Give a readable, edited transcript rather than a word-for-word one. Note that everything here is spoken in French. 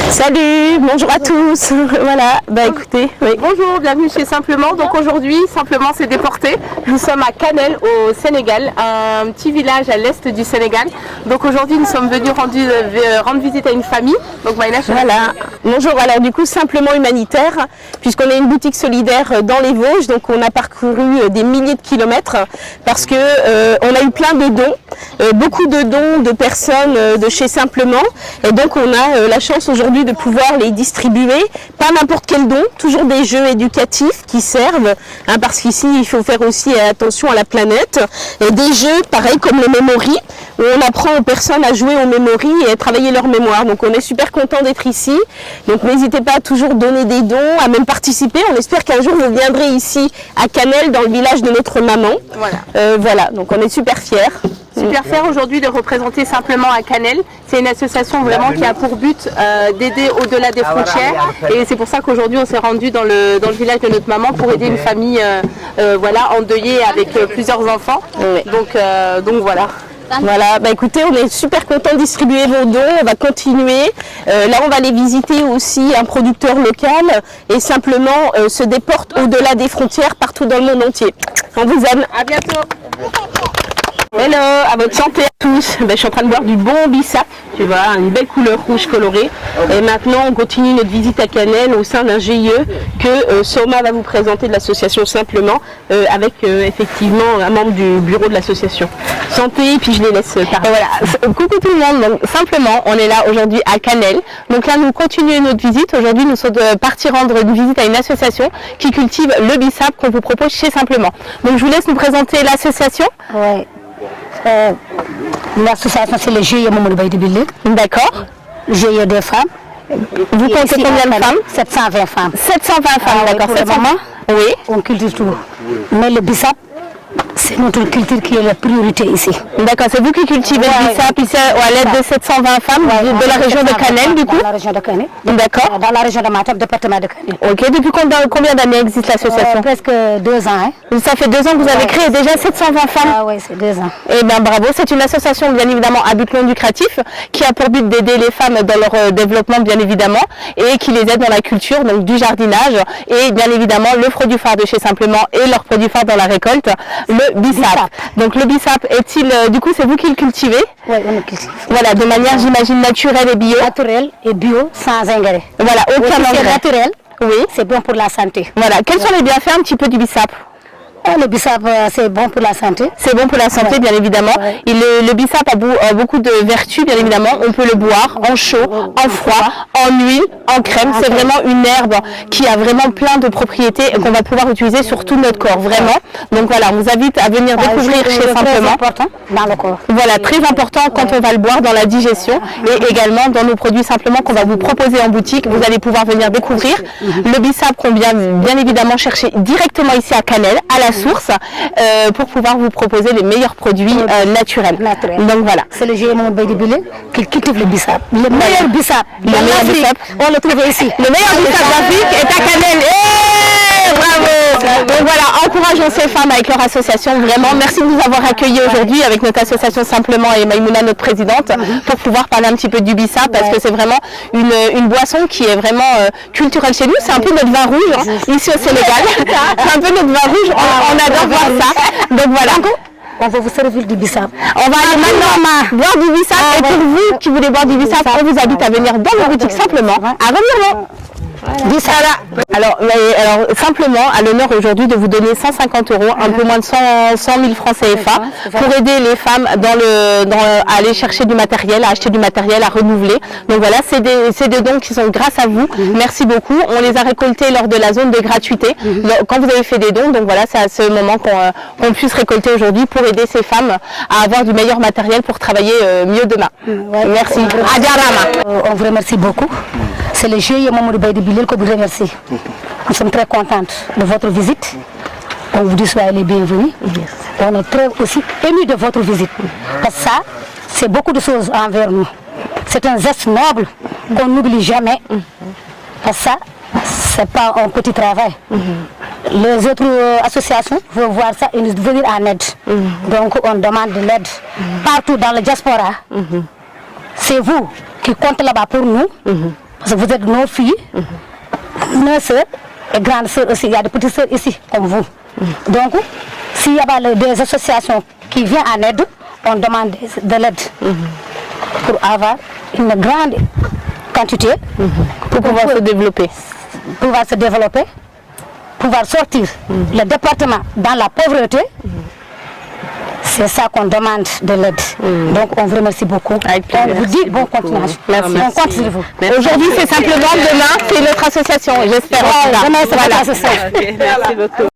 Salut, bonjour à tous. Voilà, bah écoutez. Oui. Bonjour, bienvenue chez Simplement. Donc aujourd'hui, Simplement s'est déporté. Nous sommes à Kanel au Sénégal, un petit village à l'est du Sénégal. Donc aujourd'hui, nous sommes venus rendre visite à une famille. Donc Maïna, voilà. Bonjour, alors du coup, Simplement humanitaire, puisqu'on est une boutique solidaire dans les Vosges. Donc on a parcouru des milliers de kilomètres parce que on a eu plein de dons, beaucoup de dons de personnes de chez Simplement. Et donc on a la chance aujourd'hui de pouvoir les distribuer, pas n'importe quel don, toujours des jeux éducatifs qui servent, hein, parce qu'ici il faut faire aussi attention à la planète, et des jeux pareil comme le Memory, où on apprend aux personnes à jouer au Memory et à travailler leur mémoire. Donc on est super content d'être ici, donc n'hésitez pas à toujours donner des dons, à même participer. On espère qu'un jour vous viendrez ici à Kanel, dans le village de notre maman. Voilà, voilà, donc on est super fiers. Super fier aujourd'hui de représenter Simplement à Kanel. C'est une association vraiment qui a pour but d'aider au-delà des frontières. Et c'est pour ça qu'aujourd'hui on s'est rendu dans le village de notre maman pour aider une famille voilà, endeuillée avec plusieurs enfants. Donc voilà. Voilà, bah écoutez, on est super content de distribuer vos dons, on va continuer. Là, on va aller visiter aussi un producteur local et Simplement se déporte au-delà des frontières partout dans le monde entier. On vous aime. À bientôt. Hello, à votre santé à tous. Ben, je suis en train de boire du bon bissap, tu vois, une belle couleur rouge colorée. Et maintenant, on continue notre visite à Kanel au sein d'un GIE que Soma va vous présenter de l'association Simplement, avec effectivement un membre du bureau de l'association. Santé, puis je les laisse parler. Voilà, coucou tout le monde. Donc, Simplement, on est là aujourd'hui à Kanel. Donc là, nous continuons notre visite. Aujourd'hui, nous sommes partis rendre une visite à une association qui cultive le bissap qu'on vous propose chez Simplement. Donc, je vous laisse nous présenter l'association. Ouais. L'association, c'est le GIE Mamadou Baïdi Billy. D'accord. GIE des femmes. Vous comptez combien de femmes? 720 femmes. 720 femmes, d'accord. 720. Oui. On cultive tout. Mais le bissap, c'est notre culture qui est la priorité ici. D'accord, c'est vous qui cultivez le bissap ici à l'aide de 720 femmes de la région de Kanel, du coup? Dans la région de Kanel. D'accord. Dans la région de Matam, département de Kanel. Ok, depuis combien d'années existe l'association? Presque 2 ans. Hein. Ça fait 2 ans que vous avez créé déjà 720 femmes? Ah oui, c'est 2 ans. Eh bien bravo, c'est une association bien évidemment à but non lucratif qui a pour but d'aider les femmes dans leur développement bien évidemment et qui les aide dans la culture, donc du jardinage et bien évidemment le produit phare de chez Simplement et leur produit phare dans la récolte, le bissap. Donc le bissap est-il, du coup c'est vous qui le cultivez? Oui, on le cultive. Voilà, de manière j'imagine naturelle et bio. Naturel et bio, sans engrais. Voilà, aucun engrais. C'est naturel, oui. C'est bon pour la santé. Voilà, quels sont les bienfaits un petit peu du bissap? Le bissap, c'est bon pour la santé. C'est bon pour la santé, bien évidemment. Ouais. Et le bissap a beaucoup de vertus, bien évidemment. On peut le boire en chaud, en froid, en huile, en crème. C'est vraiment une herbe qui a vraiment plein de propriétés qu'on va pouvoir utiliser sur tout notre corps, vraiment. Donc voilà, on vous invite à venir découvrir chez Simplement. Important dans le corps. Voilà, très important quand on va le boire dans la digestion et également dans nos produits Simplement qu'on va vous proposer en boutique. Vous allez pouvoir venir découvrir le bissap qu'on vient bien évidemment chercher directement ici à Kanel, à la source, pour pouvoir vous proposer les meilleurs produits naturels. Donc voilà. C'est le GIE Mamadou Baïdi Billy qui cultive le bissap. Le meilleur bissap. Le meilleur bissap. On le trouve ici. Le meilleur bissap d'Afrique est à Kanel. Bravo. Donc voilà, encourageons ces femmes avec leur association, vraiment. Merci de nous avoir accueillis aujourd'hui avec notre association Simplement et Maïmouna, notre présidente, pour pouvoir parler un petit peu du bissap parce que c'est vraiment une boisson qui est vraiment culturelle chez nous. C'est un peu notre vin rouge, hein, ici au Sénégal. C'est un peu notre vin rouge, on adore voir ça. Donc voilà. On va vous servir du bissap. On va aller maintenant boire du bissap et pour vous qui voulez boire du bissap, on vous invite à venir dans nos boutiques Simplement à Remiremont. Alors Simplement à l'honneur aujourd'hui de vous donner 150 €, un peu moins de 100 000 francs CFA pour aider les femmes à aller chercher du matériel, à acheter du matériel, à renouveler. Donc voilà, c'est des dons qui sont grâce à vous. Merci beaucoup. On les a récoltés lors de la zone de gratuité. Quand vous avez fait des dons, donc voilà, c'est à ce moment qu'on puisse récolter aujourd'hui pour aider ces femmes à avoir du meilleur matériel pour travailler mieux demain. Merci. On vous remercie beaucoup. C'est le GIE Mamadou Baïdi Billy que vous remercie. Nous sommes très contentes de votre visite. On vous dit soyez les bienvenus. On est très aussi émus de votre visite. Parce que ça, c'est beaucoup de choses envers nous. C'est un geste noble qu'on n'oublie jamais. Parce que ça, c'est pas un petit travail. Les autres associations veulent voir ça et nous venir en aide. Donc on demande de l'aide partout dans la diaspora. C'est vous qui comptez là-bas pour nous. Parce que vous êtes nos filles, nos sœurs et grandes sœurs aussi. Il y a des petites sœurs ici, comme vous. Donc, s'il y a des associations qui viennent en aide, on demande de l'aide pour avoir une grande quantité Pour pouvoir se développer. Pouvoir sortir le département dans la pauvreté. C'est ça qu'on demande de l'aide. Donc on vous remercie beaucoup. On vous dit bonne continuation. Merci. On compte sur vous. Aujourd'hui, c'est simplement, demain, c'est notre association, j'espère. Demain, c'est notre association. Merci beaucoup.